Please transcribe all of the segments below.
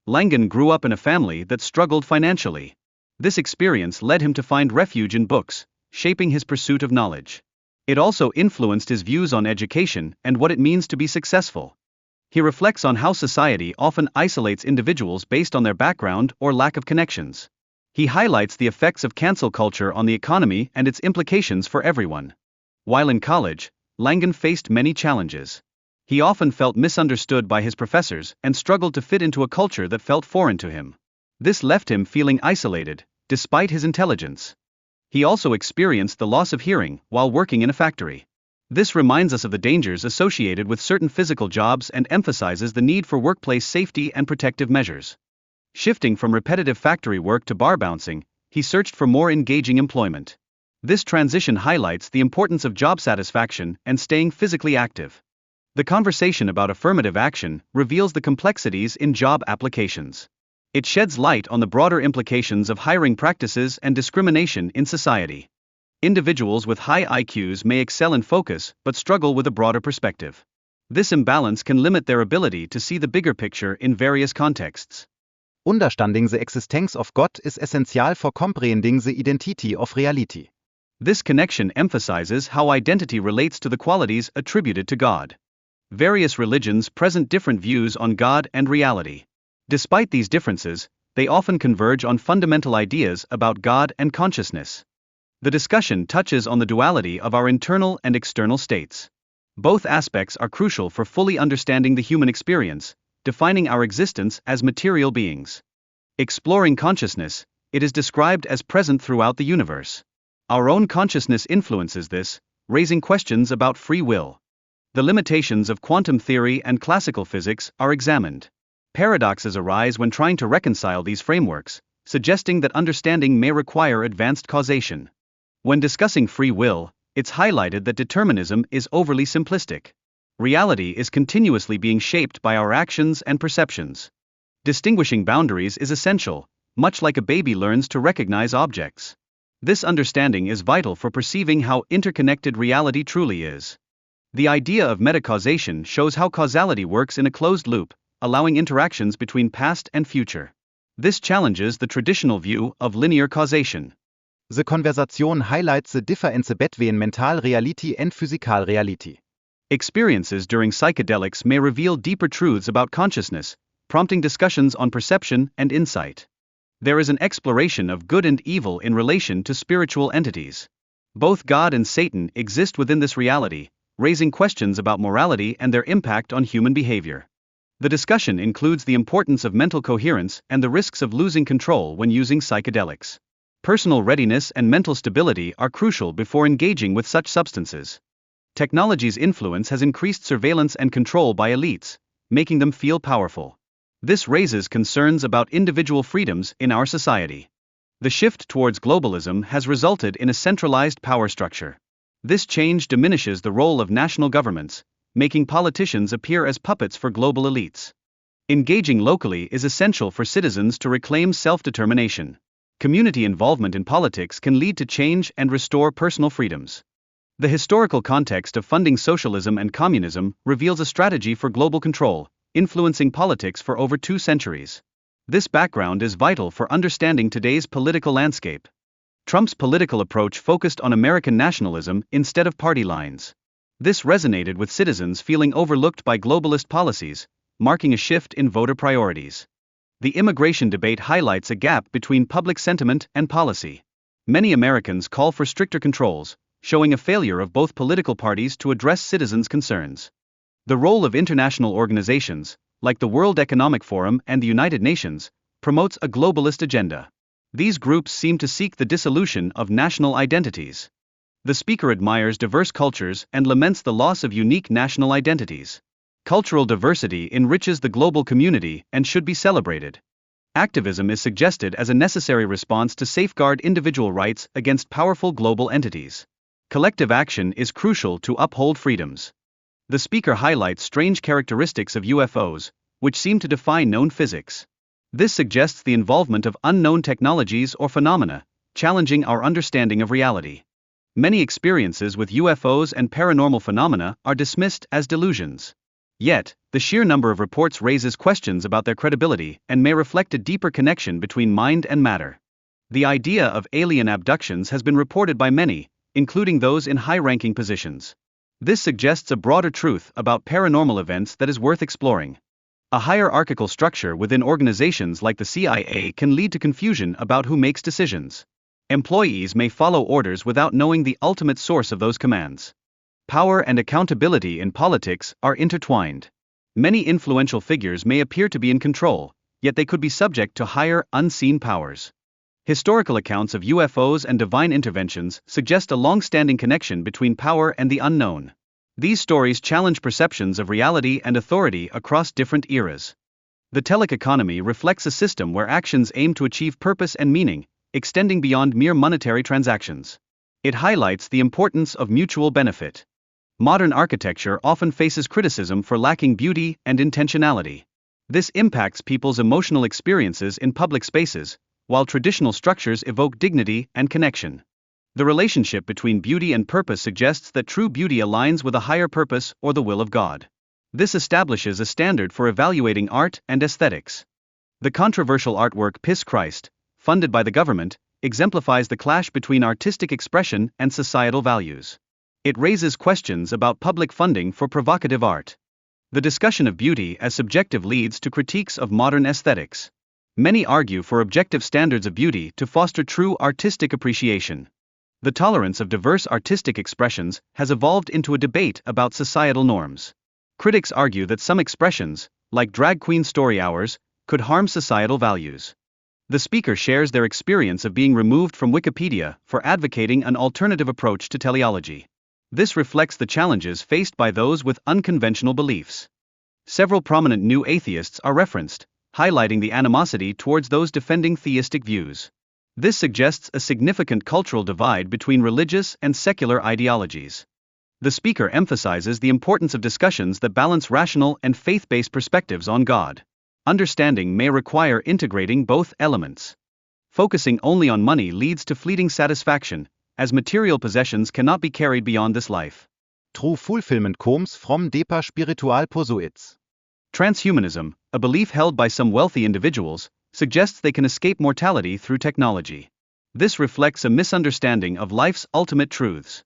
Langan grew up in a family that struggled financially. This experience led him to find refuge in books, shaping his pursuit of knowledge. It also influenced his views on education and what it means to be successful. He reflects on how society often isolates individuals based on their background or lack of connections. He highlights the effects of cancel culture on the economy and its implications for everyone. While in college, Langan faced many challenges. He often felt misunderstood by his professors and struggled to fit into a culture that felt foreign to him. This left him feeling isolated, despite his intelligence. He also experienced the loss of hearing while working in a factory. This reminds us of the dangers associated with certain physical jobs and emphasizes the need for workplace safety and protective measures. Shifting from repetitive factory work to bar bouncing, he searched for more engaging employment. This transition highlights the importance of job satisfaction and staying physically active. The conversation about affirmative action reveals the complexities in job applications. It sheds light on the broader implications of hiring practices and discrimination in society. Individuals with high IQs may excel in focus but struggle with a broader perspective. This imbalance can limit their ability to see the bigger picture in various contexts. Understanding the existence of God is essential for comprehending the identity of reality. This connection emphasizes how identity relates to the qualities attributed to God. Various religions present different views on God and reality. Despite these differences, they often converge on fundamental ideas about God and consciousness. The discussion touches on the duality of our internal and external states. Both aspects are crucial for fully understanding the human experience, defining our existence as material beings. Exploring consciousness, it is described as present throughout the universe. Our own consciousness influences this, raising questions about free will. The limitations of quantum theory and classical physics are examined. Paradoxes arise when trying to reconcile these frameworks, suggesting that understanding may require advanced causation. When discussing free will, it's highlighted that determinism is overly simplistic. Reality is continuously being shaped by our actions and perceptions. Distinguishing boundaries is essential, much like a baby learns to recognize objects. This understanding is vital for perceiving how interconnected reality truly is. The idea of metacausation shows how causality works in a closed loop, allowing interactions between past and future. This challenges the traditional view of linear causation. The conversation highlights the difference between mental reality and physical reality. Experiences during psychedelics may reveal deeper truths about consciousness, prompting discussions on perception and insight. There is an exploration of good and evil in relation to spiritual entities. Both God and Satan exist within this reality, raising questions about morality and their impact on human behavior. The discussion includes the importance of mental coherence and the risks of losing control when using psychedelics. Personal readiness and mental stability are crucial before engaging with such substances. Technology's influence has increased surveillance and control by elites, making them feel powerful. This raises concerns about individual freedoms in our society. The shift towards globalism has resulted in a centralized power structure. This change diminishes the role of national governments, making politicians appear as puppets for global elites. Engaging locally is essential for citizens to reclaim self-determination. Community involvement in politics can lead to change and restore personal freedoms. The historical context of funding socialism and communism reveals a strategy for global control, influencing politics for over 2 centuries. This background is vital for understanding today's political landscape. Trump's political approach focused on American nationalism instead of party lines. This resonated with citizens feeling overlooked by globalist policies, marking a shift in voter priorities. The immigration debate highlights a gap between public sentiment and policy. Many Americans call for stricter controls, showing a failure of both political parties to address citizens' concerns. The role of international organizations, like the World Economic Forum and the United Nations, promotes a globalist agenda. These groups seem to seek the dissolution of national identities. The speaker admires diverse cultures and laments the loss of unique national identities. Cultural diversity enriches the global community and should be celebrated. Activism is suggested as a necessary response to safeguard individual rights against powerful global entities. Collective action is crucial to uphold freedoms. The speaker highlights strange characteristics of UFOs, which seem to defy known physics. This suggests the involvement of unknown technologies or phenomena, challenging our understanding of reality. Many experiences with UFOs and paranormal phenomena are dismissed as delusions. Yet, the sheer number of reports raises questions about their credibility and may reflect a deeper connection between mind and matter. The idea of alien abductions has been reported by many, including those in high-ranking positions. This suggests a broader truth about paranormal events that is worth exploring. A hierarchical structure within organizations like the CIA can lead to confusion about who makes decisions. Employees may follow orders without knowing the ultimate source of those commands. Power and accountability in politics are intertwined. Many influential figures may appear to be in control, yet they could be subject to higher, unseen powers. Historical accounts of UFOs and divine interventions suggest a long-standing connection between power and the unknown. These stories challenge perceptions of reality and authority across different eras. The telic economy reflects a system where actions aim to achieve purpose and meaning, extending beyond mere monetary transactions. It highlights the importance of mutual benefit. Modern architecture often faces criticism for lacking beauty and intentionality. This impacts people's emotional experiences in public spaces, while traditional structures evoke dignity and connection. The relationship between beauty and purpose suggests that true beauty aligns with a higher purpose or the will of God. This establishes a standard for evaluating art and aesthetics. The controversial artwork Piss Christ, funded by the government, exemplifies the clash between artistic expression and societal values. It raises questions about public funding for provocative art. The discussion of beauty as subjective leads to critiques of modern aesthetics. Many argue for objective standards of beauty to foster true artistic appreciation. The tolerance of diverse artistic expressions has evolved into a debate about societal norms. Critics argue that some expressions, like drag queen story hours, could harm societal values. The speaker shares their experience of being removed from Wikipedia for advocating an alternative approach to teleology. This reflects the challenges faced by those with unconventional beliefs. Several prominent new atheists are referenced, highlighting the animosity towards those defending theistic views. This suggests a significant cultural divide between religious and secular ideologies. The speaker emphasizes the importance of discussions that balance rational and faith-based perspectives on God. Understanding may require integrating both elements. Focusing only on money leads to fleeting satisfaction, as material possessions cannot be carried beyond this life. True fulfillment comes from deeper spiritual pursuits. Transhumanism, a belief held by some wealthy individuals, suggests they can escape mortality through technology. This reflects a misunderstanding of life's ultimate truths.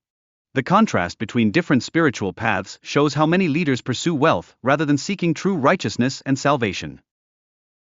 The contrast between different spiritual paths shows how many leaders pursue wealth rather than seeking true righteousness and salvation.